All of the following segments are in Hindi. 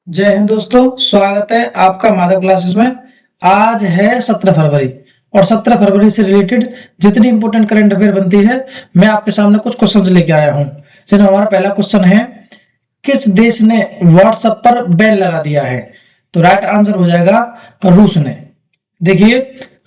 जय हिंद दोस्तों, स्वागत है आपका माधव क्लासेस में। आज है 17 फरवरी और 17 फरवरी से रिलेटेड जितनी इंपॉर्टेंट करंट अफेयर बनती है मैं आपके सामने कुछ क्वेश्चंस लेके आया हूं। चलो, हमारा पहला क्वेश्चन है, किस देश ने व्हाट्सएप पर बैन लगा दिया है? तो राइट आंसर हो जाएगा रूस ने। देखिए,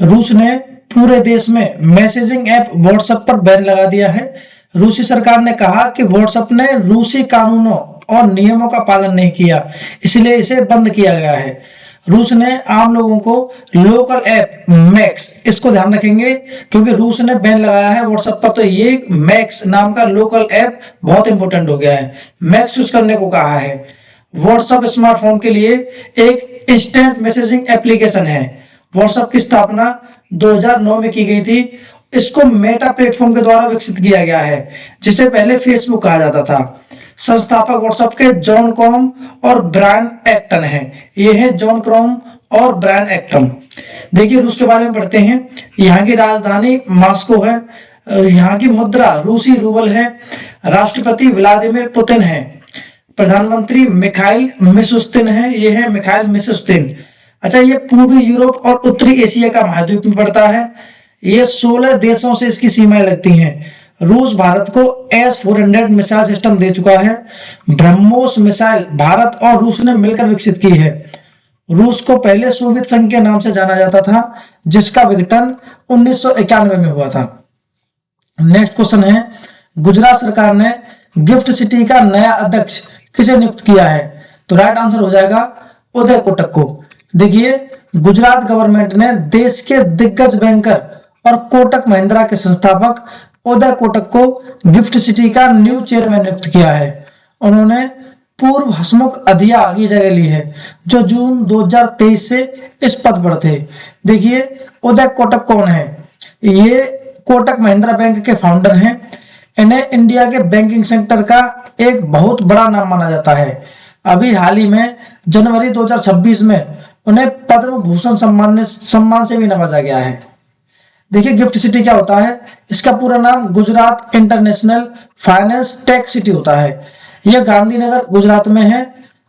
रूस ने पूरे देश में मैसेजिंग ऐप व्हाट्सएप पर बैन लगा दिया है। रूसी सरकार ने कहा कि व्हाट्सएप ने रूसी कानूनों और नियमों का पालन नहीं किया, इसलिए इसे बंद किया गया है। रूस ने आम लोगों को लोकल ऐप मैक्स, इसको ध्यान रखेंगे क्योंकि रूस ने बैन लगाया है व्हाट्सएप पर, तो ये मैक्स नाम का लोकल ऐप बहुत इंपॉर्टेंट हो गया है। मैक्स यूज करने को कहा है। व्हाट्सएप स्मार्टफोन के लिए एक इंस्टेंट मैसेजिंग एप्लीकेशन है। व्हाट्सएप की स्थापना 2009 में की गई थी। इसको मेटा प्लेटफॉर्म के द्वारा विकसित किया गया है, जिसे पहले फेसबुक कहा जाता था। संस्थापक व्हाट्सएप के जॉन कॉम और ब्रायन एक्टन हैं। ये है जॉन कॉम और ब्रायन एक्टन। देखिए, रूस के बारे में पढ़ते हैं। यहाँ की राजधानी मॉस्को है। यहाँ की मुद्रा रूसी रूबल है। राष्ट्रपति व्लादिमीर पुतिन है। प्रधानमंत्री मिखाइल मिशुस्तिन है। ये है मिखाइल मिशुस्तिन। अच्छा, ये पूर्वी यूरोप और उत्तरी एशिया का महाद्वीप में पड़ता है। ये 16 देशों से इसकी सीमाएं लगती हैं। रूस भारत को S-400 मिसाइल सिस्टम दे चुका है। ब्रह्मोस मिसाइल भारत और रूस ने मिलकर विकसित की है। रूस को पहले सोवियत संघ के नाम से जाना जाता था, जिसका विघटन 1991 में हुआ था। नेक्स्ट क्वेश्चन है, गुजरात सरकार ने गिफ्ट सिटी का नया अध्यक्ष किसे नियुक्त किया है? तो राइट आंसर हो जाएगा उदय कोटक को। देखिए, गुजरात गवर्नमेंट ने देश के दिग्गज बैंकर और कोटक महिंद्रा के संस्थापक उदय कोटक को गिफ्ट सिटी का न्यू चेयरमैन नियुक्त किया है। उन्होंने पूर्व हसमुख अधिया की जगह ली है, जो जून 2023 से इस पद पर थे। देखिए, उदय कोटक कौन है? ये कोटक महिंद्रा बैंक के फाउंडर हैं। इन्हें इंडिया के बैंकिंग सेक्टर का एक बहुत बड़ा नाम माना जाता है। अभी हाल ही में जनवरी 2026 में उन्हें पद्म भूषण सम्मान से भी नवाजा गया है। देखिए, गिफ्ट सिटी क्या होता है? इसका पूरा नाम Gujarat international finance tech city होता है। यह गांधीनगर गुजरात में है।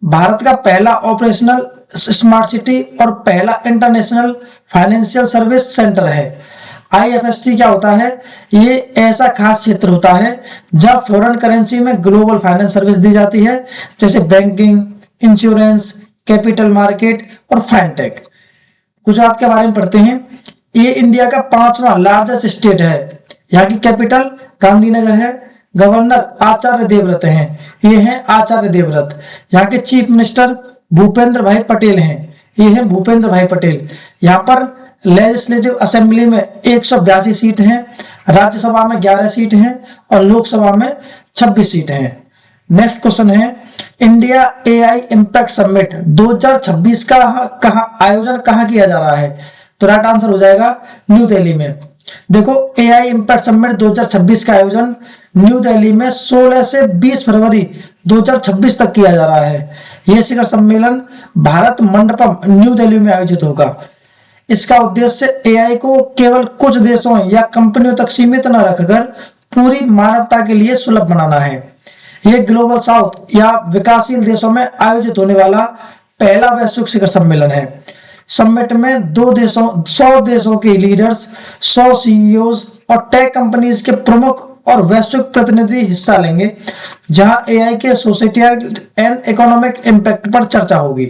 भारत का पहला ऑपरेशनल स्मार्ट सिटी और पहला इंटरनेशनल फाइनेंशियल सर्विस सेंटर है। IFST क्या होता है? ये ऐसा खास क्षेत्र होता है जहां फॉरेन करेंसी में ग्लोबल फाइनेंस सर्विस दी जाती है, जैसे बैंकिंग, इंश्योरेंस, कैपिटल मार्केट और फाइनटेक। गुजरात के बारे में पढ़ते हैं। ये इंडिया का 5वां लार्जेस्ट स्टेट है। यहाँ की कैपिटल गांधीनगर है। गवर्नर आचार्य देवव्रत हैं। ये हैं आचार्य देवव्रत। यहाँ के चीफ मिनिस्टर भूपेंद्र भाई पटेल हैं। ये हैं भूपेंद्र भाई पटेल। यहाँ पर लेजिस्लेटिव असेंबली में 182 सीट हैं, राज्यसभा में 11 सीट हैं और लोकसभा में 26 सीट हैं। नेक्स्ट क्वेश्चन है, इंडिया AI इम्पैक्ट समिट 2026 का आयोजन कहाँ किया जा रहा है? तो राइट आंसर हो जाएगा न्यू दिल्ली में। देखो, AI इम्पैक्ट समिट 2026 का आयोजन न्यू दिल्ली में 16 से 20 फरवरी 2026 तक किया जा रहा है। यह शिखर सम्मेलन भारत मंडपम न्यू दिल्ली में आयोजित होगा। इसका उद्देश्य AI को केवल कुछ देशों या कंपनियों तक सीमित न रखकर पूरी मानवता के लिए सुलभ बनाना है। यह ग्लोबल साउथ या विकासशील देशों में आयोजित होने वाला पहला वैश्विक शिखर सम्मेलन है। समिट में 100 देशों के लीडर्स, 100 CEOs और टेक कंपनीज के प्रमुख और वैश्विक प्रतिनिधि हिस्सा लेंगे, जहां AI के सोसाइटल एंड इकोनॉमिक इम्पैक्ट पर चर्चा होगी।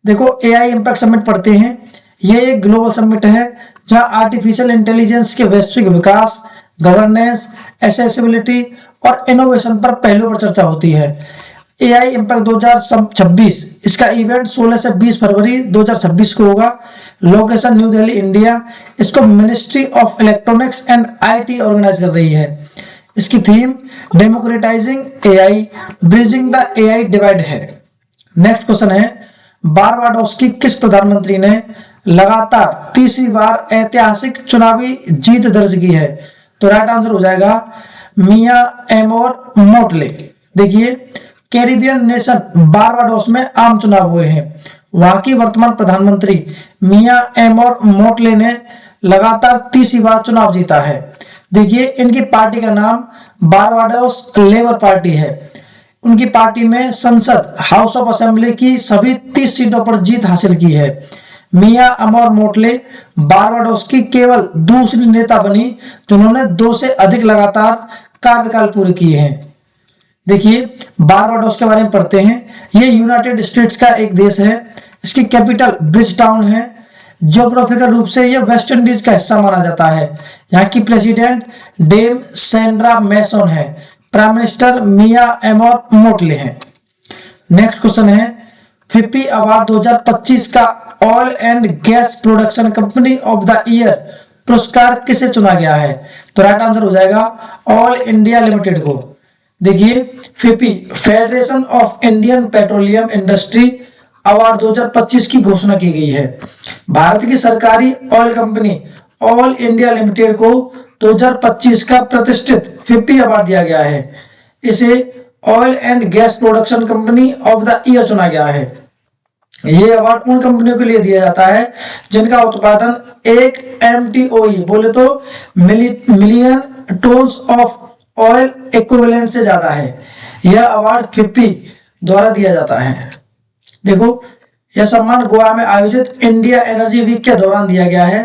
देखो, AI इम्पैक्ट समिट पढ़ते हैं। यह एक ग्लोबल समिट है जहां आर्टिफिशियल इंटेलिजेंस के वैश्विक विकास, गवर्नेंस, एक्सेसिबिलिटी और इनोवेशन पर पहलू पर चर्चा होती है। AI इम्पैक्ट 2026, इसका इवेंट 16 से 20 फरवरी 2026 को होगा। Location New Delhi, India. इसको ministry of electronics and IT organise कर रही है। इसकी theme democratising AI, bridging the AI divide है। नेक्स्ट क्वेश्चन है, बारबाडोस की किस प्रधानमंत्री ने लगातार तीसरी बार ऐतिहासिक चुनावी जीत दर्ज की है? तो राइट आंसर हो जाएगा मिया एमोर मोटले। देखिए, कैरिबियन नेशन बारबाडोस में आम चुनाव हुए हैं। वहां की वर्तमान प्रधानमंत्री मिया एमोर मोटले ने लगातार तीसरी बार चुनाव जीता है। देखिए, इनकी पार्टी का नाम बारबाडोस लेबर पार्टी है। उनकी पार्टी में संसद हाउस ऑफ असेंबली की सभी 30 सीटों पर जीत हासिल की है। मिया अमर मोटले बारबाडोस की केवल दूसरी नेता बनी जिन्होंने 2 से अधिक लगातार कार्यकाल पूरे किए हैं। देखिए बारबाडोस के बारे में पढ़ते हैं। ये यूनाइटेड स्टेट्स का एक देश है। इसकी कैपिटल ब्रिजटाउन है। ज्योग्राफिकल रूप से यह वेस्ट इंडीज का हिस्सा माना जाता है। यहाँ की प्रेसिडेंट डेम सेंड्रा मैसन है। प्राइम मिनिस्टर मिया एमर मोटले हैं। नेक्स्ट क्वेश्चन है, फिप्पी अवार्ड 2025 का oil and gas production company of the year पुरस्कार किसे चुना गया है? तो राइट आंसर हो जाएगा ऑल इंडिया लिमिटेड को। देखिए FIPI federation of Indian petroleum industry award 2025 की घोषणा की गई है। भारत की सरकारी oil company all India limited को 2025 का प्रतिष्ठित फिप्पी अवार्ड दिया गया है। इसे oil and gas production company of the year चुना गया है। ये अवार्ड उन कंपनियों के लिए दिया जाता है जिनका उत्पादन 1 MTOE बोले तो million tons of oil equivalent से ज्यादा है। यह अवार्ड फिप्पी द्वारा दिया जाता है। देखो यह सम्मान गोवा में आयोजित इंडिया एनर्जी वीक के दौरान दिया गया है।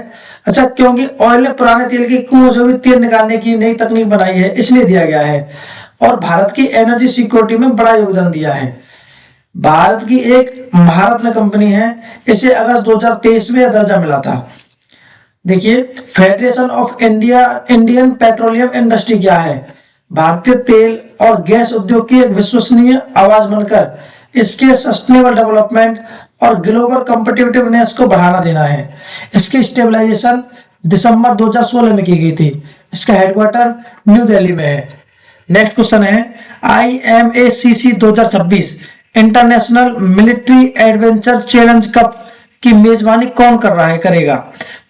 अच्छा, क्योंकि ऑयल ने पुराने तेल की कुओं से भी तेल निकालने की नई तकनीक बनाई है इसलिए दिया गया है और भारत की एनर्जी सिक्योरिटी में बड़ा योगदान दिया है। भारत की एक महारत्न कंपनी है। इसे अगस्त 2023 में यह दर्जा मिला था। देखिए federation of Indian petroleum industry क्या है? भारतीय तेल और गैस उद्योग की एक विश्वसनीय आवाज बनकर इसके सस्टेनेबल डेवलपमेंट और ग्लोबल कॉम्पिटिटिवनेस को बढ़ावा देना है। इसकी स्टेबलाइजेशन दिसंबर 2016 में की गई थी। इसका हेडक्वार्टर न्यू दिल्ली में है। नेक्स्ट क्वेश्चन है, IMACC 2026 international military adventure challenge cup की मेजबानी कौन करेगा?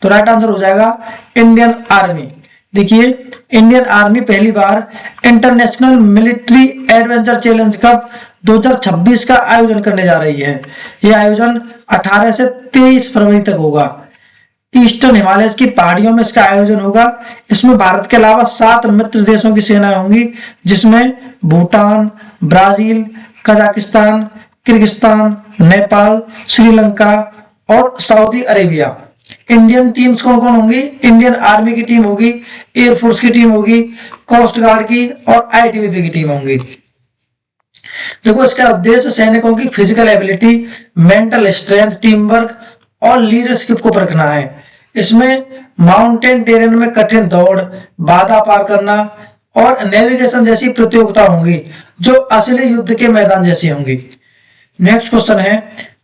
तो राइट आंसर हो जाएगा इंडियन आर्मी। देखिए इंडियन आर्मी पहली बार international military adventure challenge cup 2026 का आयोजन करने जा रही है। यह आयोजन 18 से 23 फरवरी तक होगा। ईस्टर्न हिमालय की पहाड़ियों में इसका आयोजन होगा। इसमें भारत के अलावा 7 मित्र देशों की सेनाएं होंगी जिसमें Bhutan, Brazil, Kazakhstan, Kyrgyzstan, Nepal, Sri Lanka और सऊदी अरेबिया। इंडियन टीम्स कौन कौन होंगी? इंडियन आर्मी की टीम होगी, एयरफोर्स की टीम होगी, कोस्ट गार्ड की और ITBP की टीम होंगी। देखो इसका उद्देश्य सैनिकों की physical ability, mental strength, team work और लीडरशिप को परखना है। इसमें माउंटेन टेरेन में कठिन दौड़, बाधा पार करना और नेविगेशन जैसी प्रतियोगिता होंगी जो असली युद्ध के मैदान जैसी होंगी। नेक्स्ट क्वेश्चन है,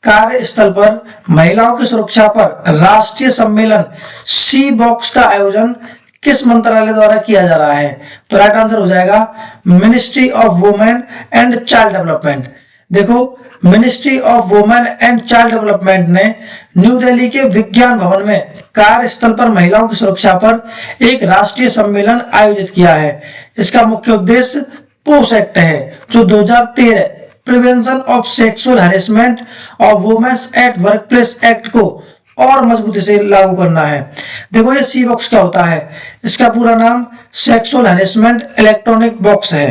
कार्यस्थल पर महिलाओं की सुरक्षा पर राष्ट्रीय सम्मेलन सी बॉक्स का आयोजन किस मंत्रालय द्वारा किया जा रहा है? तो राइट आंसर हो जाएगा ministry of women and child development. देखो ministry of women and child development ने न्यू दिल्ली के विज्ञान भवन में कार्यस्थल पर महिलाओं की सुरक्षा पर एक राष्ट्रीय सम्मेलन आयोजित किया है। इसका मुख्य उद्देश्य पोस एक्ट है जो 2013 prevention of sexual harassment of womens at workplace act को और मजबूती से लागू करना है। देखो ये सी बॉक्स क्या होता है? इसका पूरा नाम सेक्सुअल हैरेसमेंट इलेक्ट्रॉनिक बॉक्स है।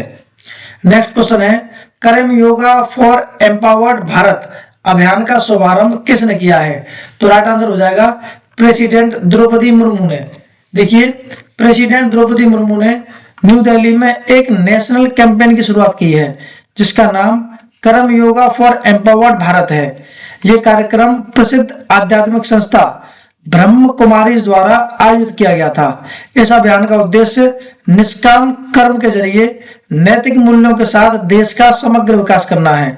नेक्स्ट क्वेश्चन है, कर्म योगा फॉर एम्पावर्ड भारत अभियान का शुभारंभ किसने किया है? तो राइट आंसर हो जाएगा प्रेसिडेंट द्रौपदी मुर्मू ने। देखिए प्रेसिडेंट द्रौपदी मुर्मू ने न्यू दिल्ली में एक नेशनल कैंपेन की शुरुआत की है जिसका नाम कर्म योगा फॉर एम्पावर्ड भारत है। यह कार्यक्रम प्रसिद्ध आध्यात्मिक संस्था ब्रह्म कुमारी द्वारा आयोजित किया गया था। इस अभियान का उद्देश्य निष्काम कर्म के जरिए नैतिक मूल्यों के साथ देश का समग्र विकास करना है।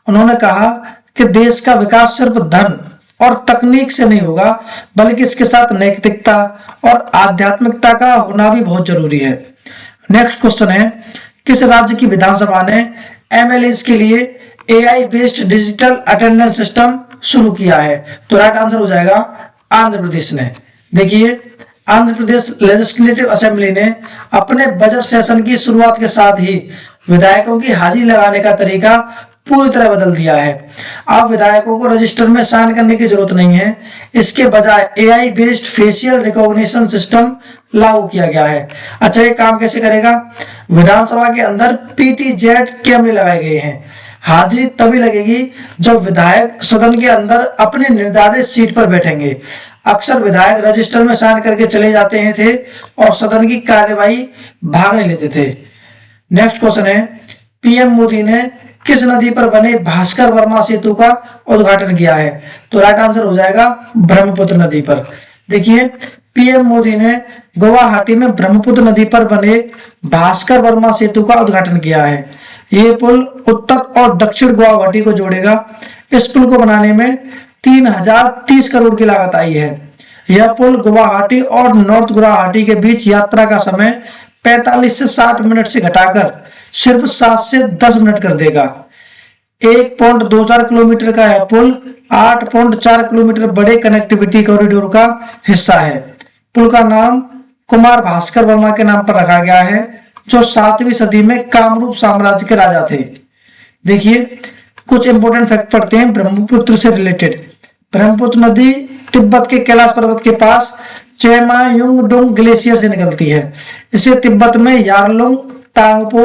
उन्होंने कहा कि देश का विकास सिर्फ धन और तकनीक से नहीं होगा बल्कि इसके साथ नैतिकता और आध्यात्मिकता का होना भी बहुत जरूरी है। नेक्स्ट क्वेश्चन है, किस राज्य की विधानसभा ने MLAs के लिए AI based digital attendance system शुरू किया है? तो राइट आंसर हो जाएगा आंध्र प्रदेश ने। देखिए आंध्र प्रदेश लेजिस्लेटिव असेंबली ने अपने बजट सेशन की शुरुआत के साथ ही विधायकों की हाजिरी लगाने का तरीका पूरी तरह बदल दिया है। अब विधायकों को रजिस्टर में साइन करने की जरूरत नहीं है, इसके बजाय AI based facial recognition system लागू किया गया है। अच्छा, ये काम कैसे करेगा? विधानसभा के अंदर पीटीजेड कैमरे लगाए गए हैं। हाजिरी तभी लगेगी जब विधायक सदन के अंदर अपने निर्धारित सीट पर बैठेंगे। अक्सर विधायक रजिस्टर में साइन करके चले जाते थे और सदन की कार्यवाही भाग नहीं लेते थे। नेक्स्ट क्वेश्चन है, पीएम मोदी ने किस नदी पर बने भास्कर वर्मा सेतु का उद्घाटन किया है? तो राइट आंसर हो जाएगा ब्रह्मपुत्र नदी पर। देखिए, पीएम मोदी ने गुवाहाटी में ब्रह्मपुत्र नदी पर बने भास्कर वर्मा सेतु का उद्घाटन किया है। ये पुल उत्तर और दक्षिण गुवाहाटी को जोड़ेगा। इस पुल को बनाने में 3030 करोड़ की लागत आई है। यह पुल गुवाहाटी और नॉर्थ गुवाहाटी के बीच यात्रा का समय 45 से 60 मिनट से घटाकर सिर्फ 7 से 10 मिनट कर देगा। 1.24 किलोमीटर का यह पुल 8.4 किलोमीटर बड़े कनेक्टिविटी कॉरिडोर का हिस्सा है। पुल का नाम कुमार भास्कर वर्मा के नाम पर रखा गया है, जो 7वीं सदी में कामरूप साम्राज्य के राजा थे। देखिए, कुछ इंपोर्टेंट फैक्ट पढ़ते हैं ब्रह्मपुत्र से रिलेटेड। ब्रह्मपुत्र नदी तिब्बत के कैलाश पर्वत के पास चेमायुंगडोंग ग्लेशियर से निकलती है। इसे तिब्बत में यारलुंग, टांगपो,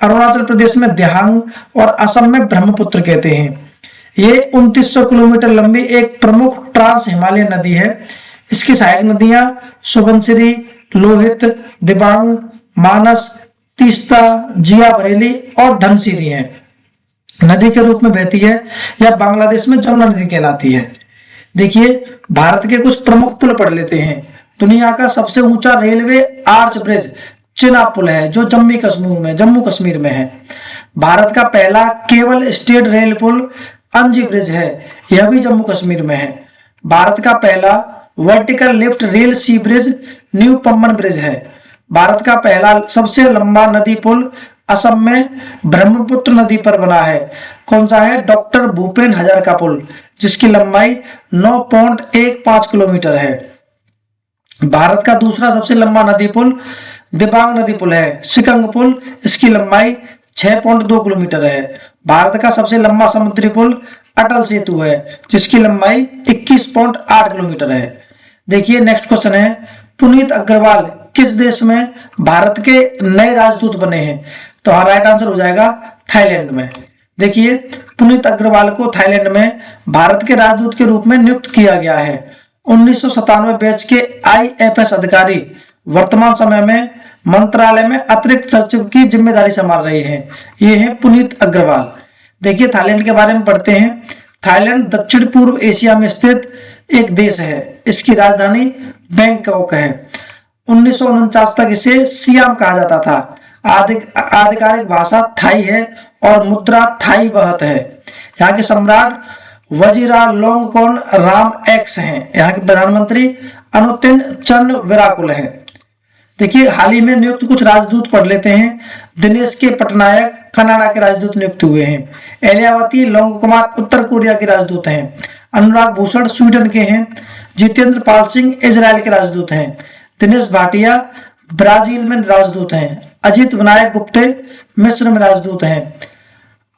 अरुणाचल प्रदेश में देहांग और असम में ब्रह्मपुत्र कहते हैं। ये 2900 किलोमीटर लंबी एक प्रमुख ट्रांस हिमालयन नदी है। इसकी सहायक नदियां सुबनसिरी, लोहित, दिबांग, मानस, तीस्ता, जिया बरेली और धनसिरी हैं। नदी के रूप में बहती है। यह बांग्लादेश में जमुना नदी कहलाती है। देखिए, भारत के कुछ प्रमुख पुल पढ़ लेते हैं। दुनिया का सबसे ऊंचा रेलवे आर्च ब्रिज चिनाब पुल है, जो जम्मू कश्मीर में है। भारत का पहला केबल स्टेट रेल पुल अंजी ब्रिज है, यह भी जम्मू कश्मीर में है। भारत का पहला वर्टिकल लिफ्ट रेल सी ब्रिज न्यू पम्बन ब्रिज है। भारत का पहला सबसे लंबा नदी पुल असम में ब्रह्मपुत्र नदी पर बना है। कौन सा है? डॉक्टर भूपेन हजारिका पुल, जिसकी लंबाई 9.15 किलोमीटर है। भारत का दूसरा सबसे लंबा नदी पुल दिबांग नदी पुल है, सिकंग पुल, इसकी लंबाई 6.2 किलोमीटर है। भारत का सबसे लंबा समुद्री पुल अटल सेतु है, जिसकी लंबाई 21.8 किलोमीटर है। देखिए, नेक्स्ट क्वेश्चन है, पुनीत अग्रवाल किस देश में भारत के नए राजदूत बने हैं? तो राइट आंसर हो जाएगा थाईलैंड में। देखिए, पुनीत अग्रवाल को थाईलैंड में भारत के राजदूत के रूप में नियुक्त किया गया है। 1997 बैच के आईएफएस अधिकारी वर्तमान समय में मंत्रालय में अतिरिक्त सचिव की जिम्मेदारी संभाल रहे हैं। ये हैं पुनीत अग्रवाल। देखिए, थाईलैंड के बारे में पढ़ते हैं। थाईलैंड दक्षिण पूर्व एशिया में स्थित एक देश है। इसकी राजधानी बैंकॉक है। 1949 तक इसे सियाम कहा जाता था। आधिकारिक भाषा थाई है और मुद्रा थाई बहत है। यहाँ के सम्राट वजीरालोंगकोर्न रामएक्स हैं। यहाँ के प्रधानमंत्री अनुतिन चंद्रविराकुल है। देखिए, हाल ही में नियुक्त कुछ राजदूत पढ़ लेते हैं। दिनेश के पटनायक कनाडा के राजदूत नियुक्त हुए हैं। एलियावती लोंगकुमार उत्तर कोरिया के राजदूत हैं। अनुराग भूषण स्वीडन के हैं। जितेंद्र पाल सिंह इजराइल के राजदूत हैं। दिनेश भाटिया ब्राजील में राजदूत हैं। अजित विनायक गुप्ते मिस्र में राजदूत हैं।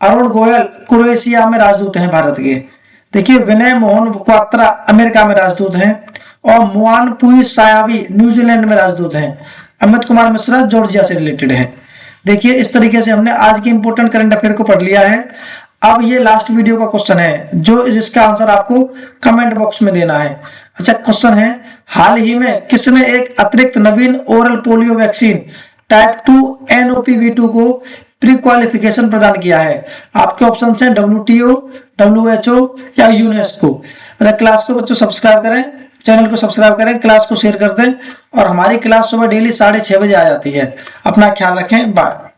अरुण गोयल क्रोएशिया में राजदूत हैं भारत के। देखिए, विनय मोहन क्वात्रा अमेरिका में राजदूत हैं और मुआन पुई सायावी न्यूजीलैंड में राजदूत हैं। अमित कुमार मिश्रा जॉर्जिया से रिलेटेड हैं। देखिए, इस तरीके से हमने आज की इंपोर्टेंट करंट अफेयर को पढ़ लिया है। अब ये लास्ट वीडियो का क्वेश्चन है, जो जिसका आंसर आपको कमेंट बॉक्स में देना है। अच्छा, क्वेश्चन है, हाल ही में किसने एक अतिरिक्त नवीन oral polio vaccine type 2 NOPV2 को प्री क्वालिफिकेशन प्रदान किया है? आपके ऑप्शन हैं WTO, WHO या यूनेस्को। अगर क्लास को बच्चों सब्सक्राइब करें, चैनल को सब्सक्राइब करें, क्लास को शेयर कर दें और हमारी क्लास सुबह डेली 6:30 बजे आ जाती है। अपना ख्याल रखें। बाय।